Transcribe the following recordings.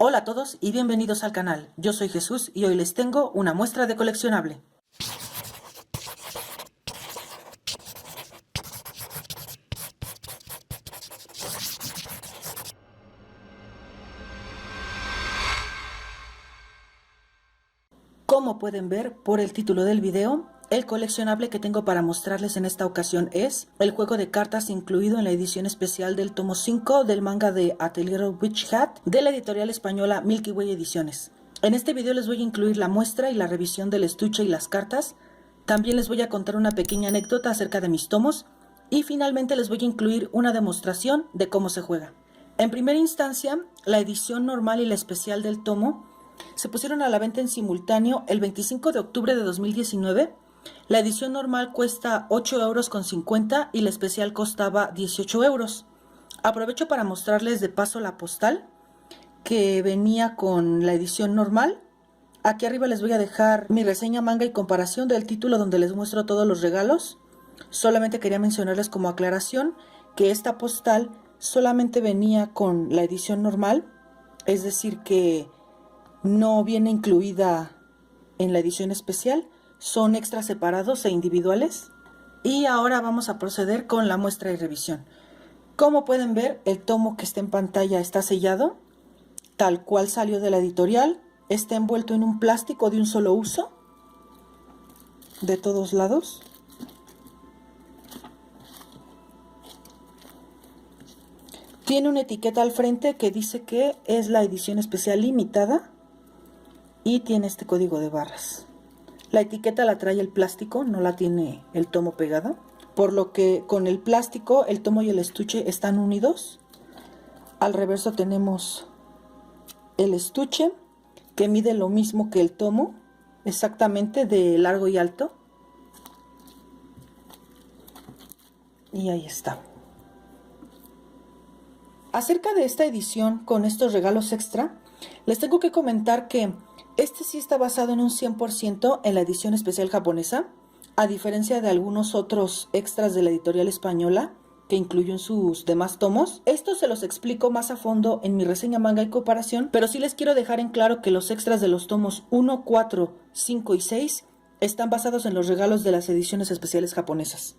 Hola a todos y bienvenidos al canal. Yo soy Jesús y hoy les tengo una muestra de coleccionable. Como pueden ver por el título del video, el coleccionable que tengo para mostrarles en esta ocasión es el juego de cartas incluido en la edición especial del tomo 5 del manga de Atelier Witch Hat de la editorial española Milky Way Ediciones. En este video les voy a incluir la muestra y la revisión del estuche y las cartas. También les voy a contar una pequeña anécdota acerca de mis tomos y finalmente les voy a incluir una demostración de cómo se juega. En primera instancia, la edición normal y la especial del tomo se pusieron a la venta en simultáneo el 25 de octubre de 2019. La edición normal cuesta 8,50 € y la especial costaba 18 €. Aprovecho para mostrarles de paso la postal que venía con la edición normal. Aquí arriba les voy a dejar mi reseña, manga y comparación del título donde les muestro todos los regalos. Solamente quería mencionarles como aclaración que esta postal solamente venía con la edición normal, es decir que no viene incluida en la edición especial, son extras separados e individuales. Y ahora vamos a proceder con la muestra y revisión. Como pueden ver, el tomo que está en pantalla está sellado, tal cual salió de la editorial, está envuelto en un plástico de un solo uso, de todos lados. Tiene una etiqueta al frente que dice que es la edición especial limitada y tiene este código de barras. La etiqueta la trae el plástico, no la tiene el tomo pegada, por lo que con el plástico el tomo y el estuche están unidos. Al reverso tenemos el estuche que mide lo mismo que el tomo, exactamente de largo y alto. Y ahí está. Acerca de esta edición con estos regalos extra, les tengo que comentar que este sí está basado en un 100% en la edición especial japonesa, a diferencia de algunos otros extras de la editorial española que incluyen sus demás tomos. Esto se los explico más a fondo en mi reseña, manga y comparación, pero sí les quiero dejar en claro que los extras de los tomos 1, 4, 5 y 6 están basados en los regalos de las ediciones especiales japonesas.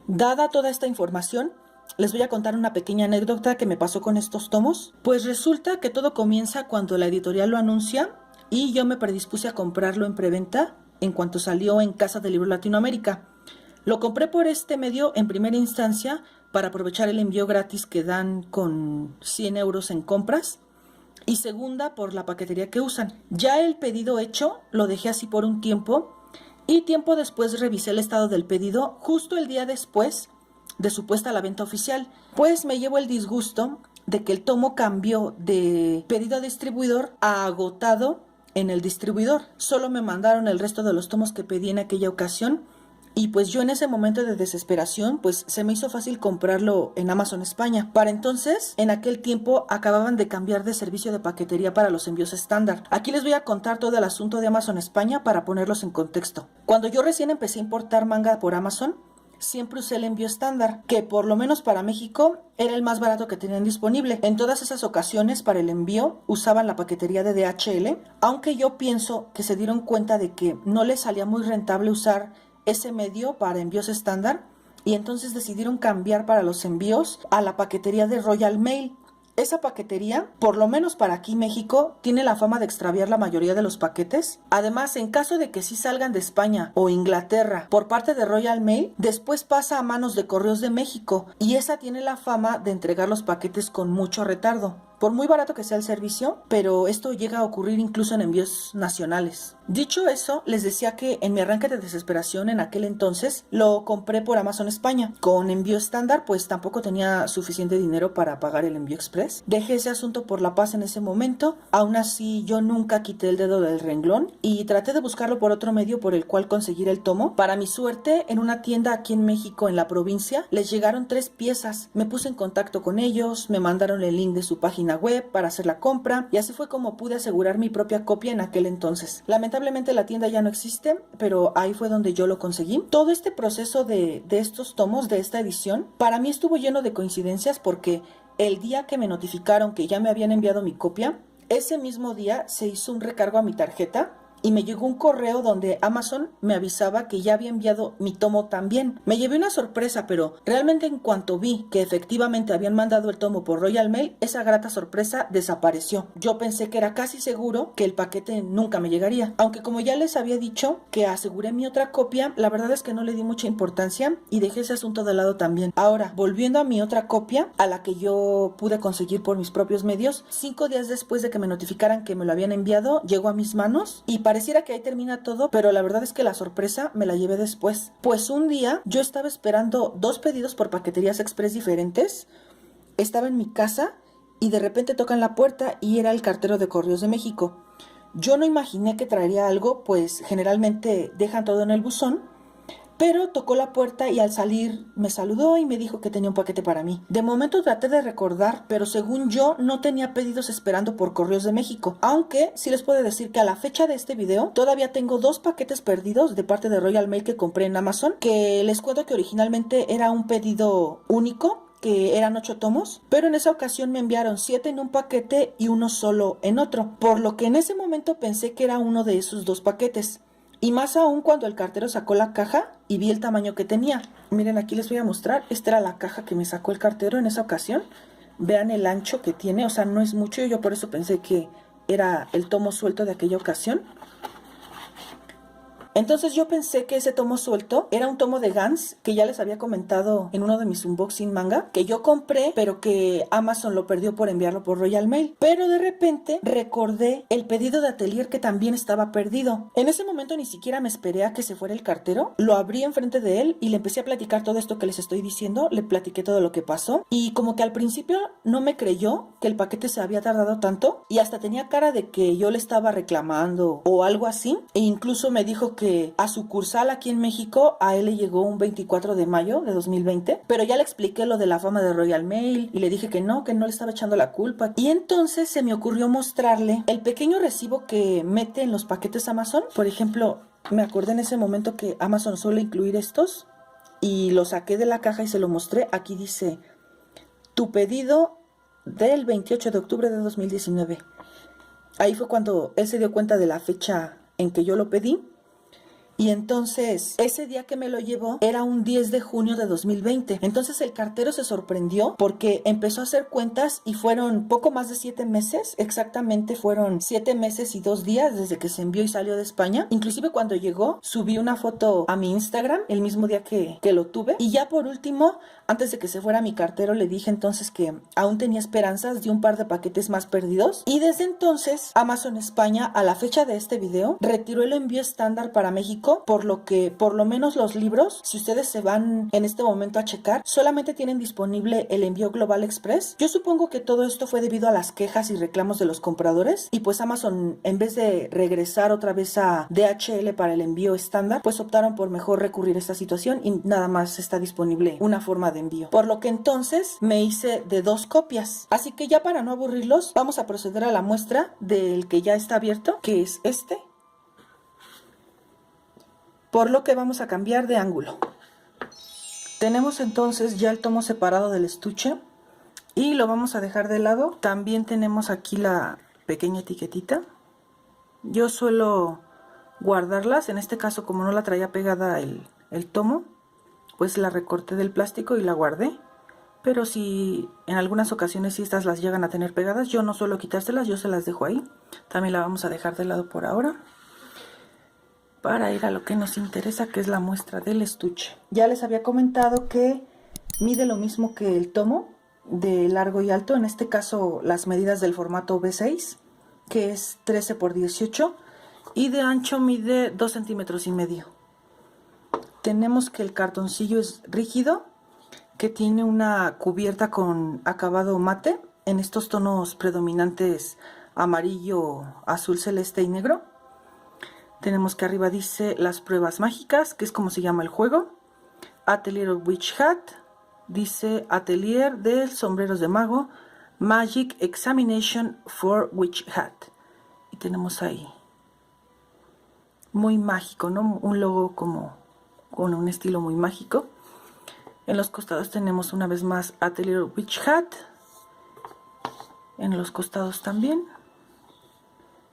Dada toda esta información, les voy a contar una pequeña anécdota que me pasó con estos tomos. Pues resulta que todo comienza cuando la editorial lo anuncia y yo me predispuse a comprarlo en preventa en cuanto salió en Casa del Libro Latinoamérica. Lo compré por este medio en primera instancia para aprovechar el envío gratis que dan con 100 € en compras, y segunda por la paquetería que usan. Ya el pedido hecho lo dejé así por un tiempo y tiempo después revisé el estado del pedido justo el día después de su puesta a la venta oficial. Pues me llevo el disgusto de que el tomo cambió de pedido a distribuidor a agotado en el distribuidor. Solo me mandaron el resto de los tomos que pedí en aquella ocasión y pues yo en ese momento de desesperación pues se me hizo fácil comprarlo en Amazon España. Para entonces, en aquel tiempo acababan de cambiar de servicio de paquetería para los envíos estándar. Aquí les voy a contar todo el asunto de Amazon España para ponerlos en contexto. Cuando yo recién empecé a importar manga por Amazon, siempre usé el envío estándar, que por lo menos para México era el más barato que tenían disponible. En todas esas ocasiones para el envío usaban la paquetería de DHL, aunque yo pienso que se dieron cuenta de que no les salía muy rentable usar ese medio para envíos estándar y entonces decidieron cambiar para los envíos a la paquetería de Royal Mail. Esa paquetería, por lo menos para aquí México, tiene la fama de extraviar la mayoría de los paquetes. Además, en caso de que sí salgan de España o Inglaterra por parte de Royal Mail, después pasa a manos de Correos de México y esa tiene la fama de entregar los paquetes con mucho retardo. Por muy barato que sea el servicio, pero esto llega a ocurrir incluso en envíos nacionales. Dicho eso, les decía que en mi arranque de desesperación en aquel entonces lo compré por Amazon España. Con envío estándar pues tampoco tenía suficiente dinero para pagar el envío express. Dejé ese asunto por la paz en ese momento. Aún así yo nunca quité el dedo del renglón y traté de buscarlo por otro medio por el cual conseguir el tomo. Para mi suerte, en una tienda aquí en México, en la provincia, les llegaron 3 piezas. Me puse en contacto con ellos, me mandaron el link de su página web para hacer la compra y así fue como pude asegurar mi propia copia en aquel entonces. Lamentablemente la tienda ya no existe, pero ahí fue donde yo lo conseguí. Todo este proceso de estos tomos, de esta edición, para mí estuvo lleno de coincidencias porque el día que me notificaron que ya me habían enviado mi copia, ese mismo día se hizo un recargo a mi tarjeta y me llegó un correo donde Amazon me avisaba que ya había enviado mi tomo también. Me llevé una sorpresa, pero realmente en cuanto vi que efectivamente habían mandado el tomo por Royal Mail, esa grata sorpresa desapareció. Yo pensé que era casi seguro que el paquete nunca me llegaría, aunque como ya les había dicho que aseguré mi otra copia, la verdad es que no le di mucha importancia y dejé ese asunto de lado también. Ahora, volviendo a mi otra copia, a la que yo pude conseguir por mis propios medios, 5 días después de que me notificaran que me lo habían enviado, llegó a mis manos y pareciera que ahí termina todo, pero la verdad es que la sorpresa me la llevé después. Pues un día yo estaba esperando 2 pedidos por paqueterías express diferentes, estaba en mi casa y de repente tocan la puerta y era el cartero de Correos de México. Yo no imaginé que traería algo, pues generalmente dejan todo en el buzón, pero tocó la puerta y al salir me saludó y me dijo que tenía un paquete para mí. De momento traté de recordar, pero según yo no tenía pedidos esperando por Correos de México. Aunque sí les puedo decir que a la fecha de este video todavía tengo 2 paquetes perdidos de parte de Royal Mail que compré en Amazon, que les cuento que originalmente era un pedido único, que eran 8 tomos, pero en esa ocasión me enviaron 7 en un paquete y uno solo en otro, por lo que en ese momento pensé que era uno de esos 2 paquetes. Y más aún cuando el cartero sacó la caja y vi el tamaño que tenía. Miren, aquí les voy a mostrar. Esta era la caja que me sacó el cartero en esa ocasión. Vean el ancho que tiene, o sea, no es mucho. Yo por eso pensé que era el tomo suelto de aquella ocasión. Entonces yo pensé que ese tomo suelto era un tomo de Gans, que ya les había comentado en uno de mis unboxing manga, que yo compré, pero que Amazon lo perdió por enviarlo por Royal Mail. Pero de repente recordé el pedido de Atelier que también estaba perdido. En ese momento ni siquiera me esperé a que se fuera el cartero, lo abrí enfrente de él y le empecé a platicar todo esto que les estoy diciendo, le platiqué todo lo que pasó y como que al principio no me creyó que el paquete se había tardado tanto y hasta tenía cara de que yo le estaba reclamando o algo así, e incluso me dijo que a sucursal aquí en México a él le llegó un 24 de mayo de 2020, pero ya le expliqué lo de la fama de Royal Mail y le dije que no le estaba echando la culpa. Y entonces se me ocurrió mostrarle el pequeño recibo que mete en los paquetes Amazon. Por ejemplo, me acordé en ese momento que Amazon suele incluir estos y lo saqué de la caja y se lo mostré. Aquí dice, tu pedido del 28 de octubre de 2019. Ahí fue cuando él se dio cuenta de la fecha en que yo lo pedí. Y entonces, ese día que me lo llevó era un 10 de junio de 2020. Entonces el cartero se sorprendió porque empezó a hacer cuentas y fueron poco más de 7 meses. Exactamente fueron 7 meses y 2 días desde que se envió y salió de España. Inclusive cuando llegó, subí una foto a mi Instagram el mismo día que lo tuve. Y ya por último, antes de que se fuera mi cartero, le dije entonces que aún tenía esperanzas de un par de paquetes más perdidos. Y desde entonces, Amazon España, a la fecha de este video, retiró el envío estándar para México, por lo que por lo menos los libros, si ustedes se van en este momento a checar, solamente tienen disponible el envío Global Express. Yo supongo que todo esto fue debido a las quejas y reclamos de los compradores y pues Amazon, en vez de regresar otra vez a DHL para el envío estándar, pues optaron por mejor recurrir a esta situación y nada más está disponible una forma de envío. Por lo que entonces me hice de 2 copias. Así que ya para no aburrirlos, vamos a proceder a la muestra del que ya está abierto, que es este. Por lo que vamos a cambiar de ángulo. Tenemos entonces ya el tomo separado del estuche y lo vamos a dejar de lado. También tenemos aquí la pequeña etiquetita. Yo suelo guardarlas, en este caso como no la traía pegada el tomo, pues la recorté del plástico y la guardé. Pero si en algunas ocasiones si estas las llegan a tener pegadas, yo no suelo quitárselas, yo se las dejo ahí. También la vamos a dejar de lado por ahora, para ir a lo que nos interesa, que es la muestra del estuche. Ya les había comentado que mide lo mismo que el tomo, de largo y alto, en este caso las medidas del formato B6, que es 13 por 18, y de ancho mide 2 centímetros y medio. Tenemos que el cartoncillo es rígido, que tiene una cubierta con acabado mate, en estos tonos predominantes amarillo, azul celeste y negro. Tenemos que arriba dice las pruebas mágicas, que es como se llama el juego. Atelier of Witch Hat. Dice Atelier de sombreros de mago. Magic Examination for Witch Hat. Y tenemos ahí. Muy mágico, ¿no? Un logo como con un estilo muy mágico. En los costados tenemos una vez más Atelier of Witch Hat. En los costados también.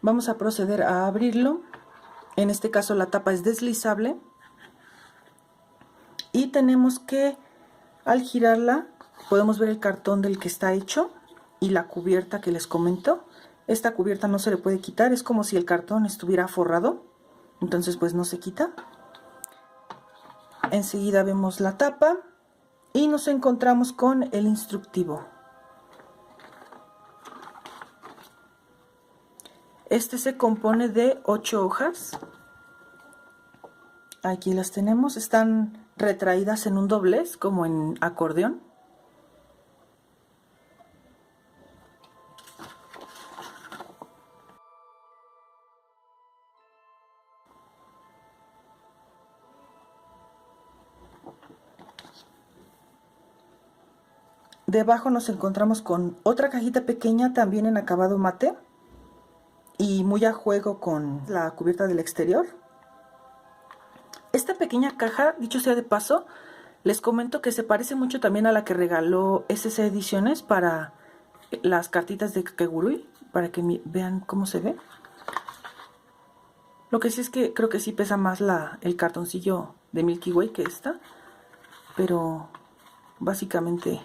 Vamos a proceder a abrirlo. En este caso la tapa es deslizable. Y tenemos que, al girarla, podemos ver el cartón del que está hecho y la cubierta que les comento. Esta cubierta no se le puede quitar, es como si el cartón estuviera forrado, entonces pues no se quita. Enseguida vemos la tapa y nos encontramos con el instructivo. Este se compone de 8 hojas. Aquí las tenemos, están retraídas en un doblez, como en acordeón. Debajo nos encontramos con otra cajita pequeña, también en acabado mate y muy a juego con la cubierta del exterior. Esta pequeña caja, dicho sea de paso, les comento que se parece mucho también a la que regaló SC Ediciones para las cartitas de Kakegurui, para que vean cómo se ve. Lo que sí es que creo que sí pesa más el cartoncillo de Milky Way que esta, pero básicamente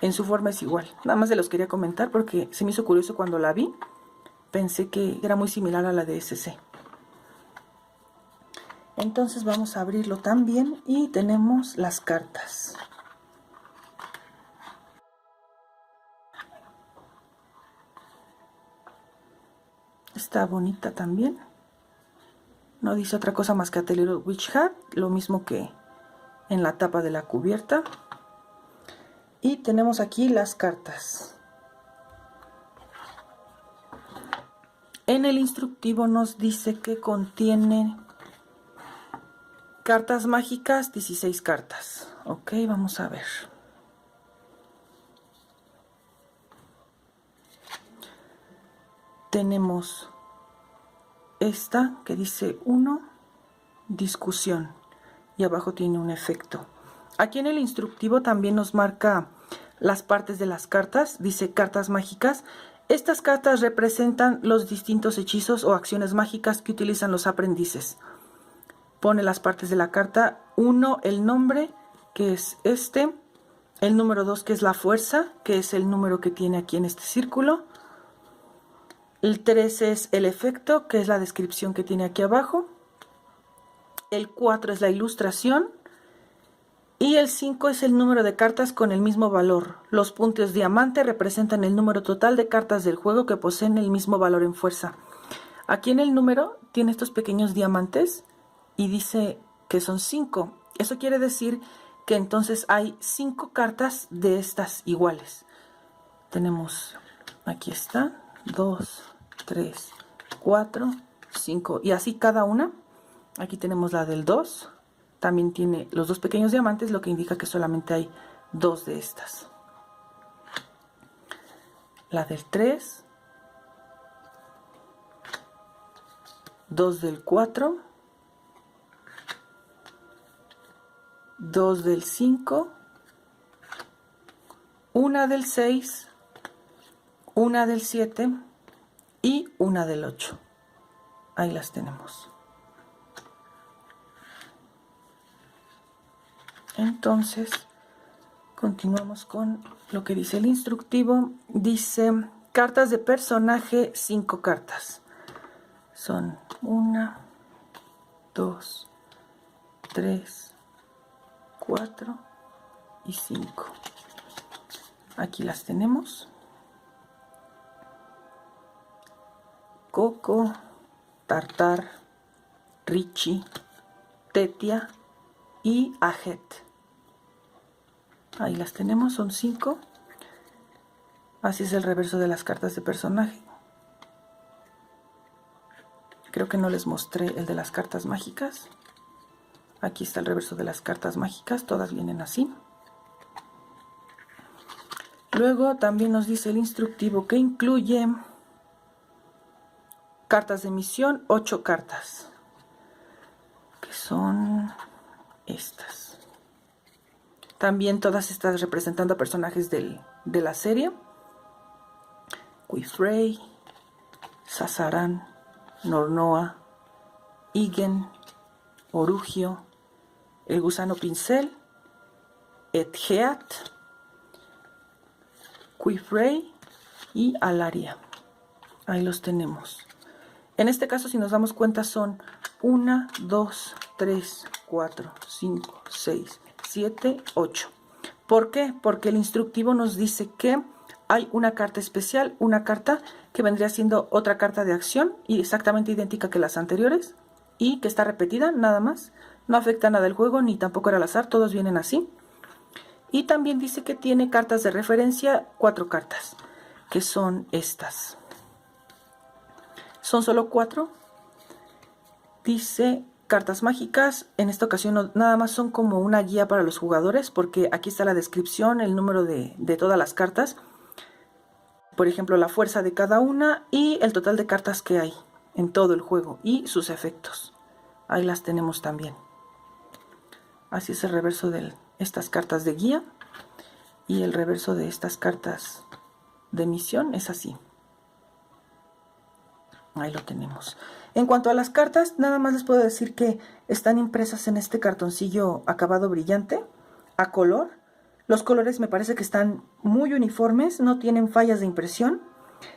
en su forma es igual. Nada más se los quería comentar porque se me hizo curioso cuando la vi. Pensé que era muy similar a la de SC. Entonces vamos a abrirlo también y tenemos las cartas. Está bonita también. No dice otra cosa más que A Little Witch Hat, lo mismo que en la tapa de la cubierta. Y tenemos aquí las cartas. En el instructivo nos dice que contiene cartas mágicas, 16 cartas. Ok, vamos a ver. Tenemos esta que dice 1, discusión, y abajo tiene un efecto. Aquí en el instructivo también nos marca las partes de las cartas, dice cartas mágicas. Estas cartas representan los distintos hechizos o acciones mágicas que utilizan los aprendices. Pone las partes de la carta: 1, el nombre, que es este; el número 2, que es la fuerza, que es el número que tiene aquí en este círculo; el 3 es el efecto, que es la descripción que tiene aquí abajo; el 4 es la ilustración; y el 5 es el número de cartas con el mismo valor. Los puntos diamante representan el número total de cartas del juego que poseen el mismo valor en fuerza. Aquí en el número tiene estos pequeños diamantes y dice que son 5. Eso quiere decir que entonces hay 5 cartas de estas iguales. Tenemos, aquí está, 2, 3, 4, 5 y así cada una. Aquí tenemos la del 2. También tiene los 2 pequeños diamantes, lo que indica que solamente hay 2 de estas. La del 3, 2 del 4, 2 del 5, una del 6, una del 7 y una del 8. Ahí las tenemos. Entonces, continuamos con lo que dice el instructivo. Dice, cartas de personaje, 5 cartas. Son 1, 2, 3, 4 y 5. Aquí las tenemos. Coco, Tartar, Richie, Tetia y Ajet. Ahí las tenemos, son 5. Así es el reverso de las cartas de personaje. Creo que no les mostré el de las cartas mágicas. Aquí está el reverso de las cartas mágicas, todas vienen así. Luego también nos dice el instructivo que incluye cartas de misión, 8 cartas, que son estas. También todas estas representando a personajes de la serie. Queefrey, Sazarán, Nornoa, Igen, Orugio, el gusano pincel, Edgeat, Quifrey y Alaria. Ahí los tenemos. En este caso, si nos damos cuenta, son 1, 2, 3, 4, 5, 6, 7, 8. ¿Por qué? Porque el instructivo nos dice que hay una carta especial, una carta que vendría siendo otra carta de acción y exactamente idéntica que las anteriores y que está repetida, nada más. No afecta nada el juego ni tampoco era al azar, todos vienen así. Y también dice que tiene cartas de referencia, 4 cartas, que son estas. Son solo 4. Dice cartas mágicas. En esta ocasión nada más son como una guía para los jugadores, porque aquí está la descripción, el número de todas las cartas. Por ejemplo, la fuerza de cada una y el total de cartas que hay en todo el juego y sus efectos. Ahí las tenemos también. Así es el reverso de estas cartas de guía y el reverso de estas cartas de misión es así. Ahí lo tenemos. En cuanto a las cartas, nada más les puedo decir que están impresas en este cartoncillo acabado brillante, a color. Los colores me parece que están muy uniformes, no tienen fallas de impresión.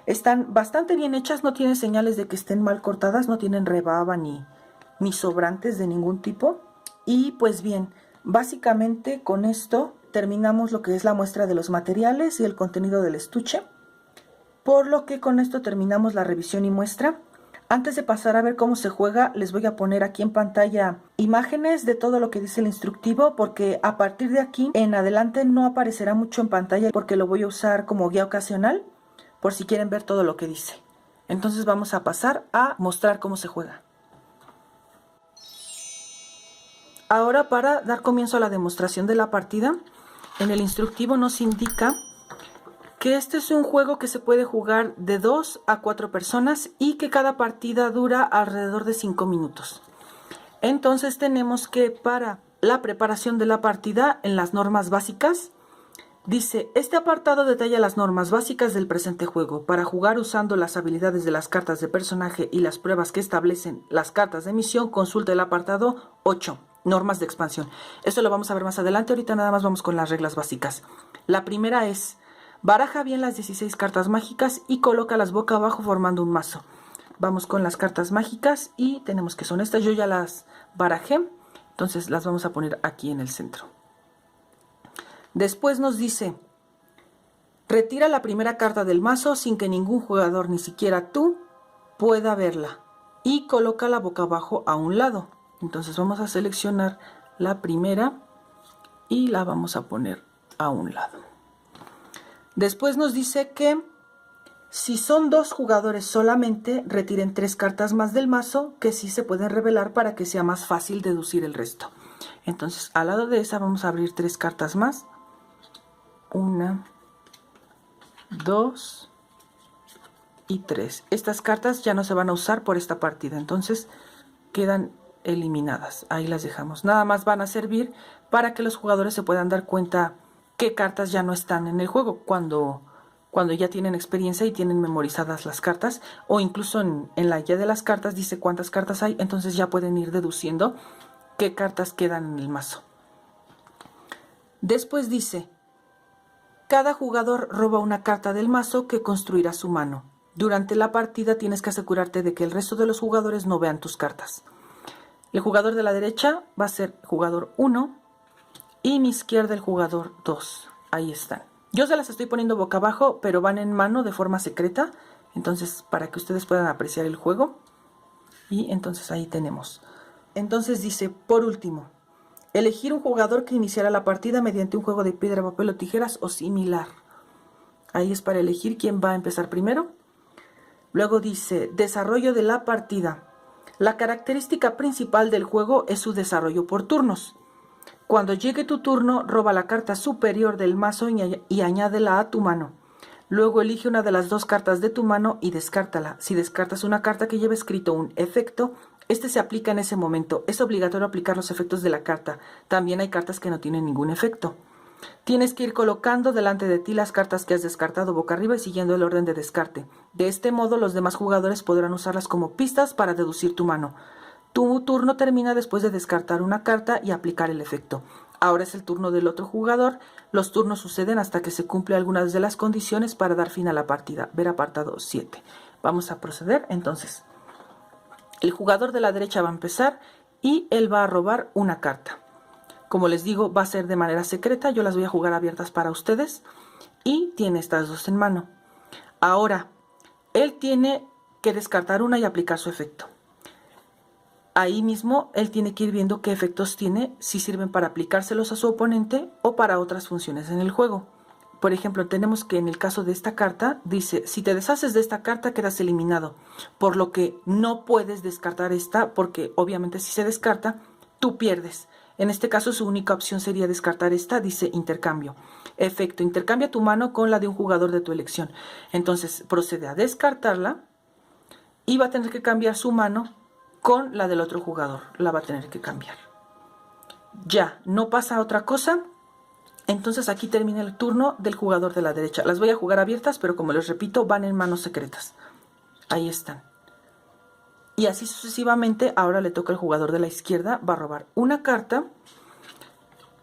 Están bastante bien hechas, no tienen señales de que estén mal cortadas, no tienen rebaba ni sobrantes de ningún tipo. Y pues bien, básicamente con esto terminamos lo que es la muestra de los materiales y el contenido del estuche. Por lo que con esto terminamos la revisión y muestra. Antes de pasar a ver cómo se juega, les voy a poner aquí en pantalla imágenes de todo lo que dice el instructivo, porque a partir de aquí en adelante no aparecerá mucho en pantalla porque lo voy a usar como guía ocasional, por si quieren ver todo lo que dice. Entonces vamos a pasar a mostrar cómo se juega. Ahora, para dar comienzo a la demostración de la partida, en el instructivo nos indica que este es un juego que se puede jugar de 2 a 4 personas y que cada partida dura alrededor de 5 minutos. Entonces tenemos que para la preparación de la partida, en las normas básicas, dice: este apartado detalla las normas básicas del presente juego. Para jugar usando las habilidades de las cartas de personaje y las pruebas que establecen las cartas de misión, consulta el apartado 8, normas de expansión. Esto lo vamos a ver más adelante, ahorita nada más vamos con las reglas básicas. La primera es: baraja bien las 16 cartas mágicas y colócalas boca abajo formando un mazo. Vamos con las cartas mágicas y tenemos que son estas. Yo ya las barajé, entonces las vamos a poner aquí en el centro. Después nos dice: retira la primera carta del mazo sin que ningún jugador, ni siquiera tú, pueda verla y colócala boca abajo a un lado. Entonces vamos a seleccionar la primera y la vamos a poner a un lado. Después nos dice que si son 2 jugadores solamente, retiren 3 cartas más del mazo que sí se pueden revelar para que sea más fácil deducir el resto. Entonces, al lado de esa vamos a abrir 3 cartas más. 1, 2 y 3. Estas cartas ya no se van a usar por esta partida, entonces quedan eliminadas. Ahí las dejamos. Nada más van a servir para que los jugadores se puedan dar cuenta qué cartas ya no están en el juego cuando ya tienen experiencia y tienen memorizadas las cartas, o incluso en la guía de las cartas dice cuántas cartas hay, entonces ya pueden ir deduciendo qué cartas quedan en el mazo. Después dice: cada jugador roba una carta del mazo que construirá su mano. Durante la partida tienes que asegurarte de que el resto de los jugadores no vean tus cartas. El jugador de la derecha va a ser jugador 1 y mi izquierda el jugador 2. Ahí están. Yo se las estoy poniendo boca abajo, pero van en mano de forma secreta, entonces para que ustedes puedan apreciar el juego. Y entonces ahí tenemos. Entonces dice: por último, elegir un jugador que iniciará la partida mediante un juego de piedra, papel o tijeras o similar. Ahí es para elegir quién va a empezar primero. Luego dice: desarrollo de la partida. La característica principal del juego es su desarrollo por turnos. Cuando llegue tu turno, roba la carta superior del mazo y añádela a tu mano. Luego elige una de las 2 cartas de tu mano y descártala. Si descartas una carta que lleve escrito un efecto, este se aplica en ese momento. Es obligatorio aplicar los efectos de la carta. También hay cartas que no tienen ningún efecto. Tienes que ir colocando delante de ti las cartas que has descartado boca arriba y siguiendo el orden de descarte. De este modo, los demás jugadores podrán usarlas como pistas para deducir tu mano. Tu turno termina después de descartar una carta y aplicar el efecto. Ahora es el turno del otro jugador. Los turnos suceden hasta que se cumple algunas de las condiciones para dar fin a la partida. Ver apartado 7. Vamos a proceder. Entonces, el jugador de la derecha va a empezar y él va a robar una carta. Como les digo, va a ser de manera secreta. Yo las voy a jugar abiertas para ustedes. Y tiene estas dos en mano. Ahora, él tiene que descartar una y aplicar su efecto. Ahí mismo él tiene que ir viendo qué efectos tiene, si sirven para aplicárselos a su oponente o para otras funciones en el juego. Por ejemplo, tenemos que en el caso de esta carta, dice, si te deshaces de esta carta quedas eliminado, por lo que no puedes descartar esta, porque obviamente si se descarta, tú pierdes. En este caso su única opción sería descartar esta, dice intercambio. Efecto, intercambia tu mano con la de un jugador de tu elección. Entonces procede a descartarla y va a tener que cambiar su mano con la del otro jugador. La va a tener que cambiar. Ya, no pasa otra cosa. Entonces aquí termina el turno del jugador de la derecha. Las voy a jugar abiertas, pero como les repito, van en manos secretas. Ahí están. Y así sucesivamente, ahora le toca al jugador de la izquierda, va a robar una carta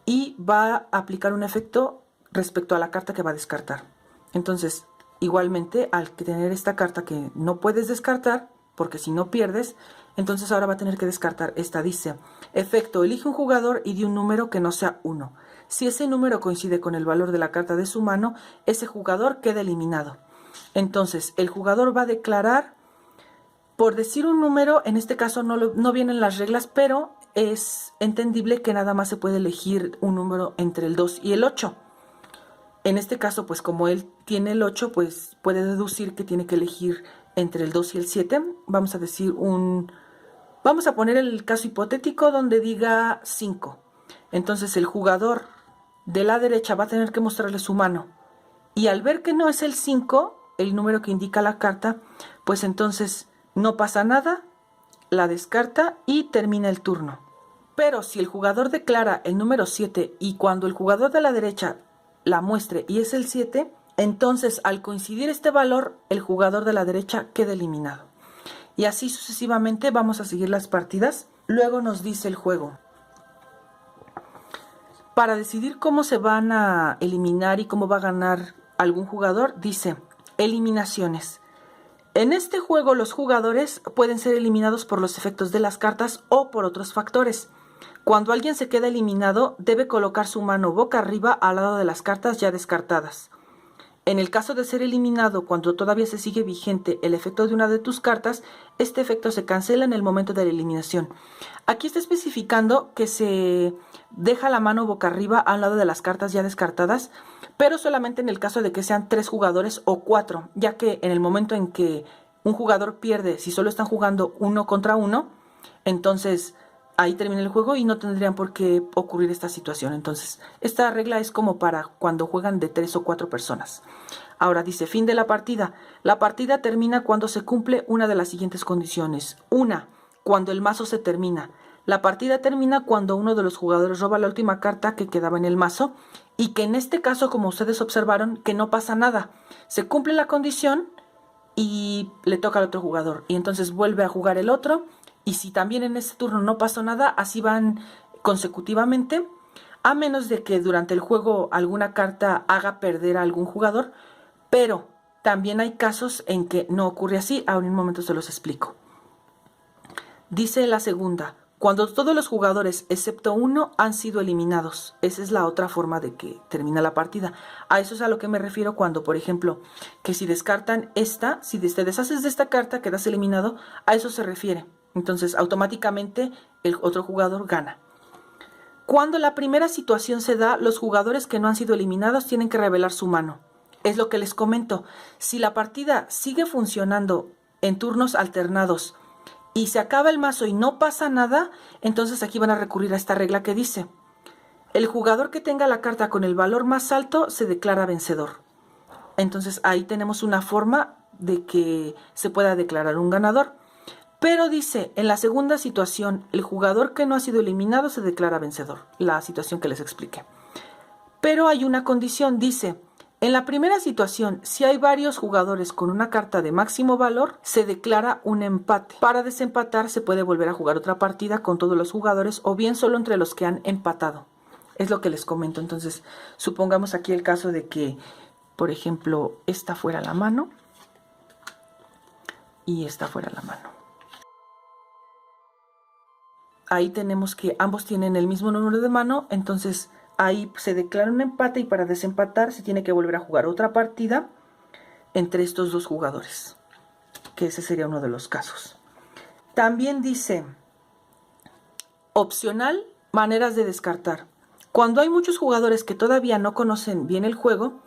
y va a aplicar un efecto respecto a la carta que va a descartar. Entonces, igualmente, al tener esta carta que no puedes descartar, porque si no pierdes, entonces ahora va a tener que descartar esta. Dice, efecto, elige un jugador y di un número que no sea 1. Si ese número coincide con el valor de la carta de su mano, ese jugador queda eliminado. Entonces, el jugador va a declarar, por decir un número, en este caso no vienen las reglas, pero es entendible que nada más se puede elegir un número entre el 2 y el 8. En este caso, pues como él tiene el 8, pues puede deducir que tiene que elegir entre el 2 y el 7. Vamos a decir vamos a poner el caso hipotético donde diga 5. Entonces el jugador de la derecha va a tener que mostrarle su mano. Y al ver que no es el 5, el número que indica la carta, pues entonces no pasa nada, la descarta y termina el turno. Pero si el jugador declara el número 7 y cuando el jugador de la derecha la muestre y es el 7, entonces al coincidir este valor, el jugador de la derecha queda eliminado. Y así sucesivamente vamos a seguir las partidas. Luego nos dice el juego, para decidir cómo se van a eliminar y cómo va a ganar algún jugador, dice, eliminaciones. En este juego los jugadores pueden ser eliminados por los efectos de las cartas o por otros factores. Cuando alguien se queda eliminado, debe colocar su mano boca arriba al lado de las cartas ya descartadas. En el caso de ser eliminado cuando todavía se sigue vigente el efecto de una de tus cartas, este efecto se cancela en el momento de la eliminación. Aquí está especificando que se deja la mano boca arriba al lado de las cartas ya descartadas, pero solamente en el caso de que sean 3 jugadores o 4, ya que en el momento en que un jugador pierde, si solo están jugando 1 contra 1, entonces ahí termina el juego y no tendrían por qué ocurrir esta situación. Entonces, esta regla es como para cuando juegan de 3 o 4 personas. Ahora dice, fin de la partida. La partida termina cuando se cumple una de las siguientes condiciones. 1. Cuando el mazo se termina. La partida termina cuando uno de los jugadores roba la última carta que quedaba en el mazo y que en este caso, como ustedes observaron, que no pasa nada. Se cumple la condición y le toca al otro jugador. Y entonces vuelve a jugar el otro. Y si también en ese turno no pasó nada, así van consecutivamente, a menos de que durante el juego alguna carta haga perder a algún jugador, pero también hay casos en que no ocurre así. Ahora en un momento se los explico. Dice la segunda, cuando todos los jugadores excepto uno han sido eliminados. Esa es la otra forma de que termina la partida. A eso es a lo que me refiero cuando, por ejemplo, que si descartan esta, si te deshaces de esta carta, quedas eliminado, a eso se refiere. Entonces, automáticamente el otro jugador gana. Cuando la primera situación se da, los jugadores que no han sido eliminados tienen que revelar su mano. Es lo que les comento. Si la partida sigue funcionando en turnos alternados y se acaba el mazo y no pasa nada, entonces aquí van a recurrir a esta regla que dice, el jugador que tenga la carta con el valor más alto se declara vencedor. Entonces ahí tenemos una forma de que se pueda declarar un ganador. Pero dice, en la segunda situación, el jugador que no ha sido eliminado se declara vencedor. La situación que les expliqué. Pero hay una condición, dice, en la primera situación, si hay varios jugadores con una carta de máximo valor, se declara un empate. Para desempatar se puede volver a jugar otra partida con todos los jugadores o bien solo entre los que han empatado. Es lo que les comento. Entonces, supongamos aquí el caso de que, por ejemplo, esta fuera la mano y esta fuera la mano. Ahí tenemos que ambos tienen el mismo número de mano, entonces ahí se declara un empate y para desempatar se tiene que volver a jugar otra partida entre estos dos jugadores, que ese sería uno de los casos. También dice, opcional, maneras de descartar. Cuando hay muchos jugadores que todavía no conocen bien el juego,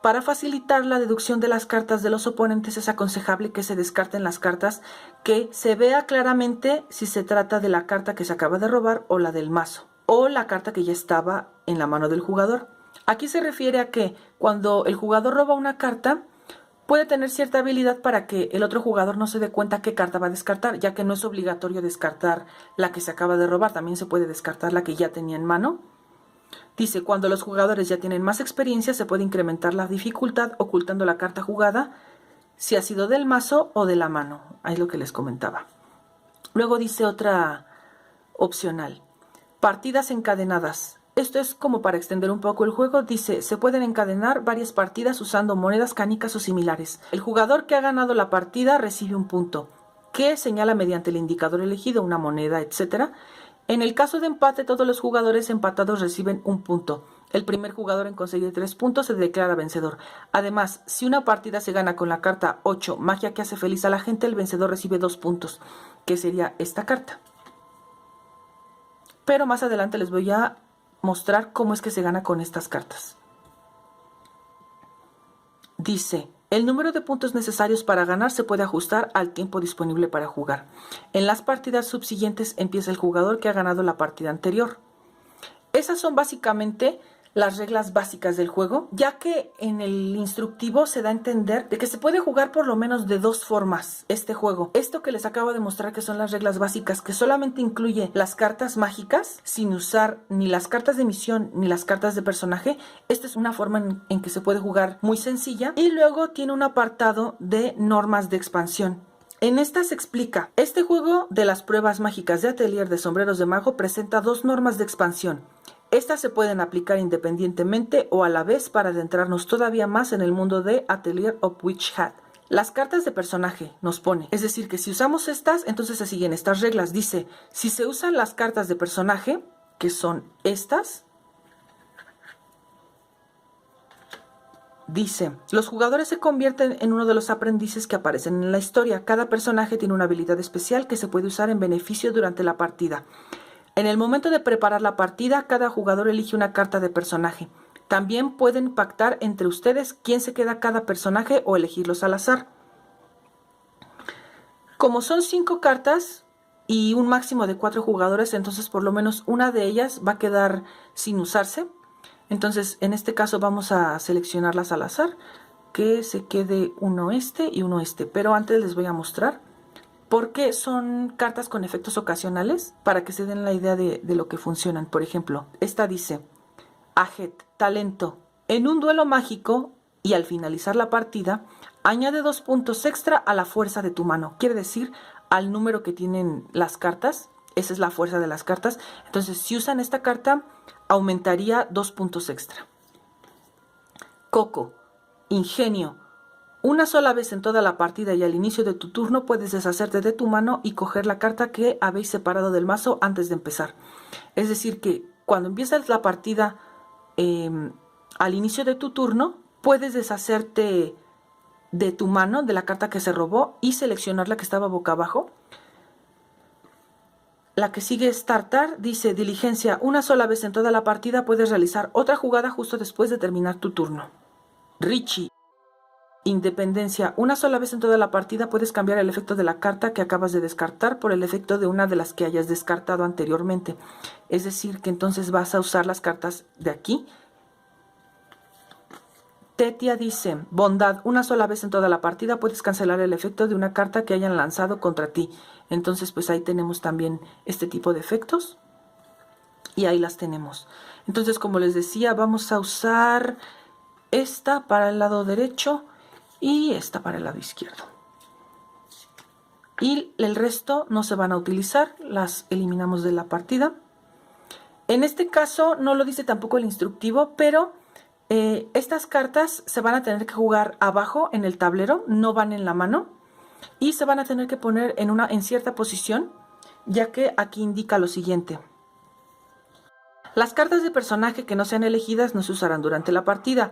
para facilitar la deducción de las cartas de los oponentes es aconsejable que se descarten las cartas que se vea claramente si se trata de la carta que se acaba de robar o la del mazo, o la carta que ya estaba en la mano del jugador. Aquí se refiere a que cuando el jugador roba una carta, puede tener cierta habilidad para que el otro jugador no se dé cuenta qué carta va a descartar, ya que no es obligatorio descartar la que se acaba de robar, también se puede descartar la que ya tenía en mano. Dice, cuando los jugadores ya tienen más experiencia, se puede incrementar la dificultad ocultando la carta jugada, si ha sido del mazo o de la mano. Ahí es lo que les comentaba. Luego dice otra opcional, partidas encadenadas. Esto es como para extender un poco el juego. Dice, se pueden encadenar varias partidas usando monedas canicas o similares. El jugador que ha ganado la partida recibe un punto, que señala mediante el indicador elegido, una moneda, etc. En el caso de empate, todos los jugadores empatados reciben un punto. El primer jugador en conseguir 3 puntos se declara vencedor. Además, si una partida se gana con la carta 8, magia que hace feliz a la gente, el vencedor recibe 2 puntos, que sería esta carta. Pero más adelante les voy a mostrar cómo es que se gana con estas cartas. Dice, el número de puntos necesarios para ganar se puede ajustar al tiempo disponible para jugar. En las partidas subsiguientes empieza el jugador que ha ganado la partida anterior. Esas son básicamente las reglas básicas del juego, ya que en el instructivo se da a entender de que se puede jugar por lo menos de dos formas este juego. Esto que les acabo de mostrar que son las reglas básicas, que solamente incluye las cartas mágicas, sin usar ni las cartas de misión ni las cartas de personaje. Esta es una forma en que se puede jugar muy sencilla. Y luego tiene un apartado de normas de expansión. En esta se explica, este juego de las pruebas mágicas de Atelier de Sombreros de Mago presenta dos normas de expansión. Estas se pueden aplicar independientemente o a la vez para adentrarnos todavía más en el mundo de Atelier of Witch Hat. Las cartas de personaje nos pone, es decir, que si usamos estas, entonces se siguen estas reglas. Dice, si se usan las cartas de personaje, que son estas, dice, los jugadores se convierten en uno de los aprendices que aparecen en la historia. Cada personaje tiene una habilidad especial que se puede usar en beneficio durante la partida. En el momento de preparar la partida, cada jugador elige una carta de personaje. También pueden pactar entre ustedes quién se queda cada personaje o elegirlos al azar. Como son 5 cartas y un máximo de 4 jugadores, entonces por lo menos una de ellas va a quedar sin usarse. Entonces en este caso vamos a seleccionarlas al azar, que se quede uno este y uno este. Pero antes les voy a mostrar porque son cartas con efectos ocasionales para que se den la idea de lo que funcionan. Por ejemplo, esta dice, Ajet, talento. En un duelo mágico y al finalizar la partida, añade 2 puntos extra a la fuerza de tu mano. Quiere decir, al número que tienen las cartas. Esa es la fuerza de las cartas. Entonces, si usan esta carta, aumentaría 2 puntos extra. Coco, ingenio. Una sola vez en toda la partida y al inicio de tu turno puedes deshacerte de tu mano y coger la carta que habéis separado del mazo antes de empezar. Es decir que cuando empiezas la partida al inicio de tu turno, puedes deshacerte de tu mano, de la carta que se robó y seleccionar la que estaba boca abajo. La que sigue es Tartar, dice, diligencia, una sola vez en toda la partida puedes realizar otra jugada justo después de terminar tu turno. Richie. Independencia. Una sola vez en toda la partida puedes cambiar el efecto de la carta que acabas de descartar por el efecto de una de las que hayas descartado anteriormente. Es decir, que entonces vas a usar las cartas de aquí. Tetia dice, bondad. Una sola vez en toda la partida puedes cancelar el efecto de una carta que hayan lanzado contra ti. Entonces, pues ahí tenemos también este tipo de efectos. y ahí las tenemos. Entonces, como les decía, vamos a usar esta para el lado derecho y esta para el lado izquierdo. Y el resto no se van a utilizar, las eliminamos de la partida. En este caso no lo dice tampoco el instructivo, pero estas cartas se van a tener que jugar abajo en el tablero, no van en la mano, y se van a tener que poner en cierta posición, ya que aquí indica lo siguiente. Las cartas de personaje que no sean elegidas no se usarán durante la partida.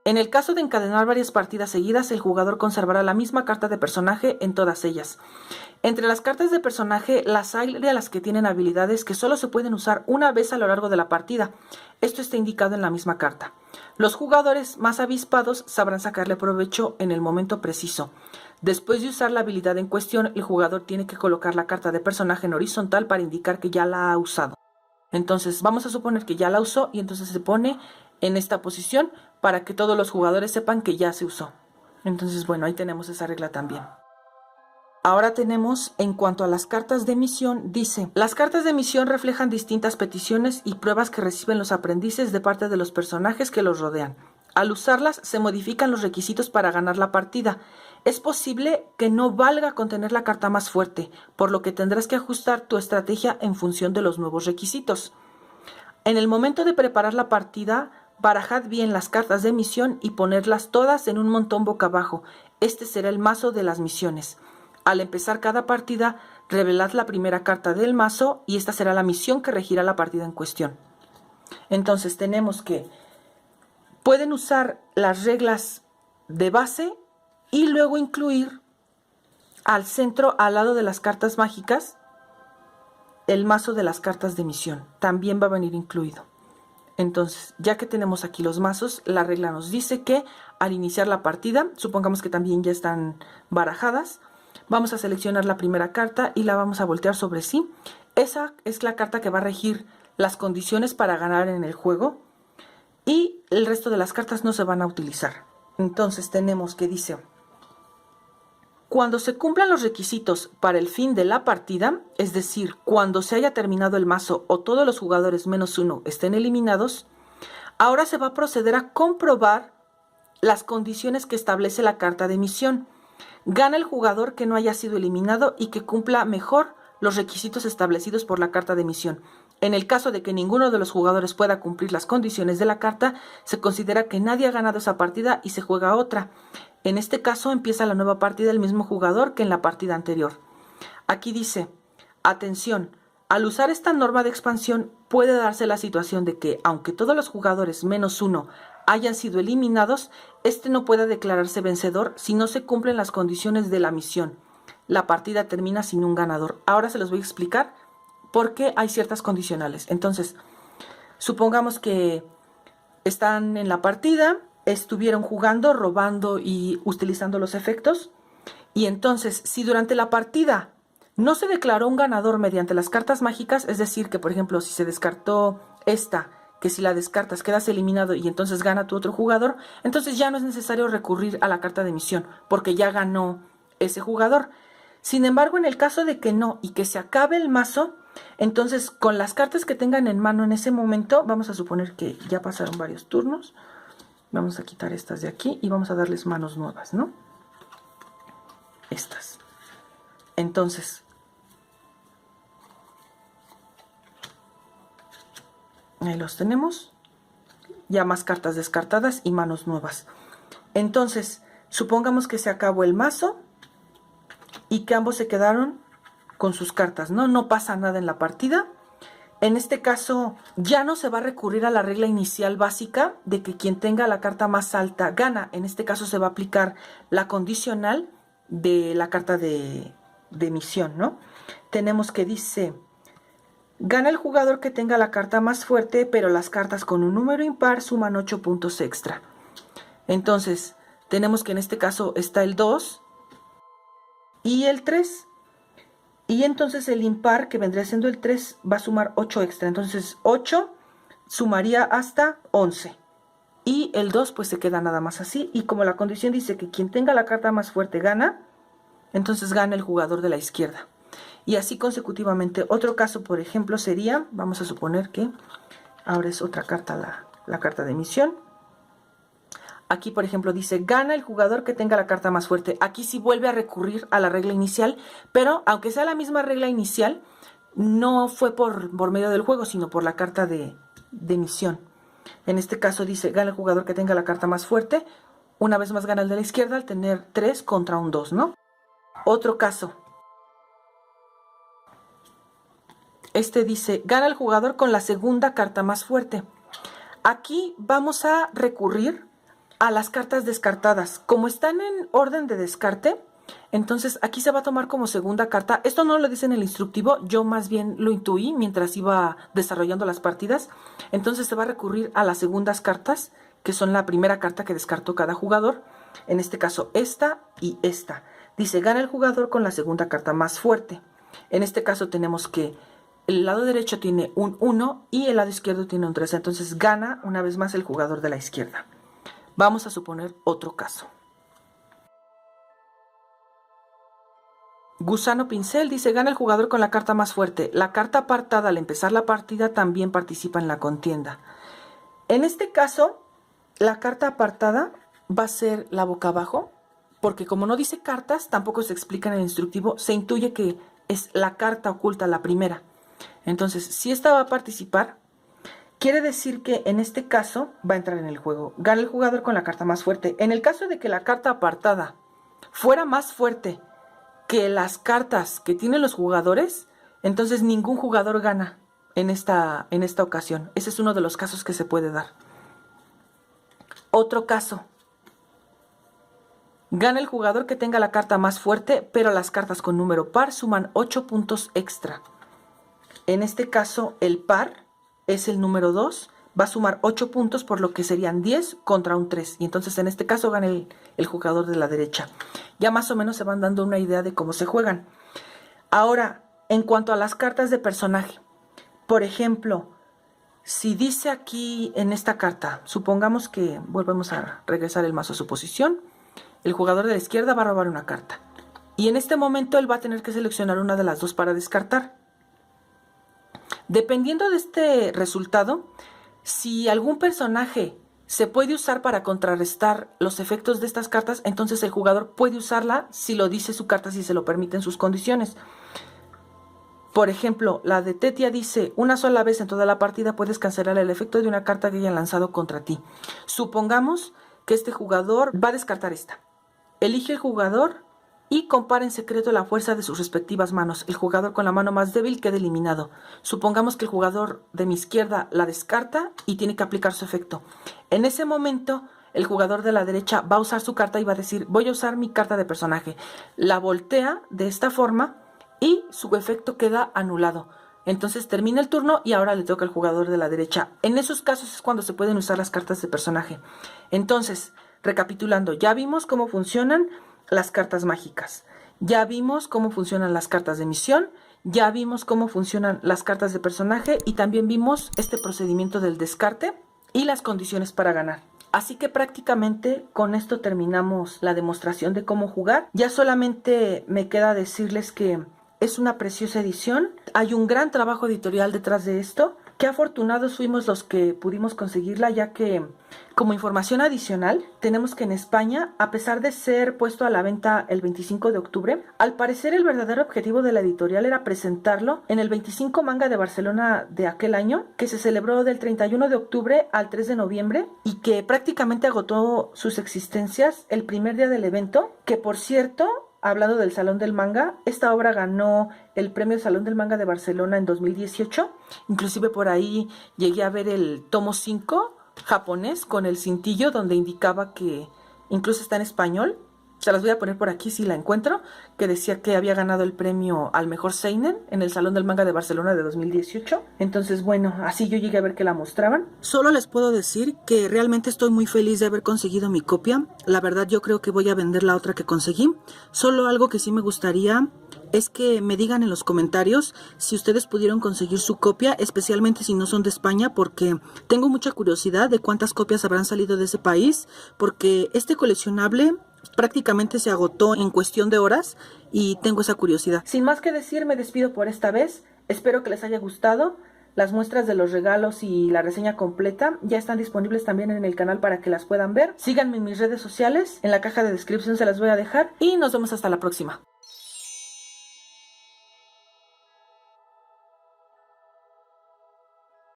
En el caso de encadenar varias partidas seguidas, el jugador conservará la misma carta de personaje en todas ellas. Entre las cartas de personaje, las hay de las que tienen habilidades que solo se pueden usar una vez a lo largo de la partida. Esto está indicado en la misma carta. Los jugadores más avispados sabrán sacarle provecho en el momento preciso. Después de usar la habilidad en cuestión, el jugador tiene que colocar la carta de personaje en horizontal para indicar que ya la ha usado. Entonces vamos a suponer que ya la usó y entonces se pone en esta posición para que todos los jugadores sepan que ya se usó. Entonces, bueno, ahí tenemos esa regla también. Ahora tenemos, en cuanto a las cartas de misión, dice: las cartas de misión reflejan distintas peticiones y pruebas que reciben los aprendices de parte de los personajes que los rodean. Al usarlas, se modifican los requisitos para ganar la partida. Es posible que no valga con tener la carta más fuerte, por lo que tendrás que ajustar tu estrategia en función de los nuevos requisitos. En el momento de preparar la partida, barajad bien las cartas de misión y ponerlas todas en un montón boca abajo. Este será el mazo de las misiones. Al empezar cada partida, revelad la primera carta del mazo y esta será la misión que regirá la partida en cuestión. Entonces tenemos que pueden usar las reglas de base y luego incluir al centro, al lado de las cartas mágicas, el mazo de las cartas de misión. También va a venir incluido. Entonces, ya que tenemos aquí los mazos, la regla nos dice que al iniciar la partida, supongamos que también ya están barajadas, vamos a seleccionar la primera carta y la vamos a voltear sobre sí. Esa es la carta que va a regir las condiciones para ganar en el juego y el resto de las cartas no se van a utilizar. Entonces tenemos que dice: cuando se cumplan los requisitos para el fin de la partida, es decir, cuando se haya terminado el mazo o todos los jugadores menos uno estén eliminados, ahora se va a proceder a comprobar las condiciones que establece la carta de misión. Gana el jugador que no haya sido eliminado y que cumpla mejor los requisitos establecidos por la carta de misión. En el caso de que ninguno de los jugadores pueda cumplir las condiciones de la carta, se considera que nadie ha ganado esa partida y se juega otra. En este caso empieza la nueva partida el mismo jugador que en la partida anterior. Aquí dice: atención, al usar esta norma de expansión puede darse la situación de que, aunque todos los jugadores menos uno hayan sido eliminados, este no pueda declararse vencedor si no se cumplen las condiciones de la misión. La partida termina sin un ganador. Ahora se los voy a explicar por qué hay ciertas condicionales. Entonces, supongamos que están en la partida, estuvieron jugando, robando y utilizando los efectos, y entonces, si durante la partida no se declaró un ganador mediante las cartas mágicas, es decir, que por ejemplo, si se descartó esta, que si la descartas quedas eliminado y entonces gana tu otro jugador, entonces ya no es necesario recurrir a la carta de misión, porque ya ganó ese jugador. Sin embargo, en el caso de que no y que se acabe el mazo, entonces con las cartas que tengan en mano en ese momento, vamos a suponer que ya pasaron varios turnos, vamos a quitar estas de aquí y vamos a darles manos nuevas, ¿no? Estas. Entonces, ahí los tenemos, ya más cartas descartadas y manos nuevas. Entonces, supongamos que se acabó el mazo y que ambos se quedaron con sus cartas, ¿no? No pasa nada en la partida. En este caso, ya no se va a recurrir a la regla inicial básica de que quien tenga la carta más alta gana. En este caso se va a aplicar la condicional de la carta de misión, ¿no? Tenemos que dice: gana el jugador que tenga la carta más fuerte, pero las cartas con un número impar suman 8 puntos extra. Entonces, tenemos que en este caso está el 2 y el 3. Y entonces el impar, que vendría siendo el 3, va a sumar 8 extra. Entonces 8 sumaría hasta 11. Y el 2 pues se queda nada más así. Y como la condición dice que quien tenga la carta más fuerte gana, entonces gana el jugador de la izquierda. y así consecutivamente. Otro caso, por ejemplo, sería, vamos a suponer que ahora es otra carta, la carta de misión. Aquí, por ejemplo, dice, gana el jugador que tenga la carta más fuerte. Aquí sí vuelve a recurrir a la regla inicial, pero aunque sea la misma regla inicial, no fue por medio del juego, sino por la carta de misión. En este caso dice, gana el jugador que tenga la carta más fuerte. Una vez más gana el de la izquierda al tener 3 contra un 2, ¿no? Otro caso. Este dice, gana el jugador con la segunda carta más fuerte. Aquí vamos a recurrir a las cartas descartadas. Como están en orden de descarte, entonces aquí se va a tomar como segunda carta. Esto no lo dice en el instructivo, yo más bien lo intuí mientras iba desarrollando las partidas. Entonces se va a recurrir a las segundas cartas, que son la primera carta que descartó cada jugador. En este caso esta y esta. Dice, gana el jugador con la segunda carta más fuerte. En este caso tenemos que el lado derecho tiene un 1 y el lado izquierdo tiene un 3. Entonces gana una vez más el jugador de la izquierda. Vamos a suponer otro caso. Gusano Pincel dice, gana el jugador con la carta más fuerte. La carta apartada al empezar la partida también participa en la contienda. En este caso, la carta apartada va a ser la boca abajo, porque como no dice cartas, tampoco se explica en el instructivo, se intuye que es la carta oculta, la primera. Entonces, si esta va a participar, quiere decir que en este caso va a entrar en el juego. Gana el jugador con la carta más fuerte. En el caso de que la carta apartada fuera más fuerte que las cartas que tienen los jugadores, entonces ningún jugador gana en esta ocasión. Ese es uno de los casos que se puede dar. Otro caso. Gana el jugador que tenga la carta más fuerte, pero las cartas con número par suman 8 puntos extra. En este caso, el par es el número 2, va a sumar 8 puntos, por lo que serían 10 contra un 3. Y entonces en este caso gana el jugador de la derecha. Ya más o menos se van dando una idea de cómo se juegan. Ahora, en cuanto a las cartas de personaje. Por ejemplo, si dice aquí en esta carta, supongamos que volvemos a regresar el mazo a su posición. El jugador de la izquierda va a robar una carta. Y en este momento él va a tener que seleccionar una de las dos para descartar. Dependiendo de este resultado, si algún personaje se puede usar para contrarrestar los efectos de estas cartas, entonces el jugador puede usarla si lo dice su carta, si se lo permiten sus condiciones. Por ejemplo, la de Tetia dice, una sola vez en toda la partida puedes cancelar el efecto de una carta que hayan lanzado contra ti. Supongamos que este jugador va a descartar esta. Elige el jugador y compara en secreto la fuerza de sus respectivas manos. El jugador con la mano más débil queda eliminado. Supongamos que el jugador de mi izquierda la descarta y tiene que aplicar su efecto. En ese momento, el jugador de la derecha va a usar su carta y va a decir, voy a usar mi carta de personaje. La voltea de esta forma y su efecto queda anulado. Entonces termina el turno y ahora le toca al jugador de la derecha. En esos casos es cuando se pueden usar las cartas de personaje. Entonces, recapitulando, ya vimos cómo funcionan las cartas mágicas. Ya vimos cómo funcionan las cartas de misión, ya vimos cómo funcionan las cartas de personaje y también vimos este procedimiento del descarte y las condiciones para ganar. Así que prácticamente con esto terminamos la demostración de cómo jugar. Ya solamente me queda decirles que es una preciosa edición. Hay un gran trabajo editorial detrás de esto. Qué afortunados fuimos los que pudimos conseguirla, ya que como información adicional tenemos que en España, a pesar de ser puesto a la venta el 25 de octubre, al parecer el verdadero objetivo de la editorial era presentarlo en el 25 Manga de Barcelona de aquel año, que se celebró del 31 de octubre al 3 de noviembre y que prácticamente agotó sus existencias el primer día del evento, que por cierto, hablando del Salón del Manga, esta obra ganó el premio Salón del Manga de Barcelona en 2018. Inclusive por ahí llegué a ver el tomo 5 japonés con el cintillo donde indicaba que incluso está en español. Se las voy a poner por aquí si la encuentro, que decía que había ganado el premio al mejor seinen en el Salón del Manga de Barcelona de 2018. Entonces, bueno, así yo llegué a ver que la mostraban. Solo les puedo decir que realmente estoy muy feliz de haber conseguido mi copia. La verdad, yo creo que voy a vender la otra que conseguí. Solo algo que sí me gustaría es que me digan en los comentarios si ustedes pudieron conseguir su copia, especialmente si no son de España, porque tengo mucha curiosidad de cuántas copias habrán salido de ese país, porque este coleccionable prácticamente se agotó en cuestión de horas y tengo esa curiosidad. Sin más que decir, me despido por esta vez. Espero que les haya gustado. Las muestras de los regalos y la reseña completa ya están disponibles también en el canal para que las puedan ver. Síganme en mis redes sociales, en la caja de descripción se las voy a dejar y nos vemos hasta la próxima.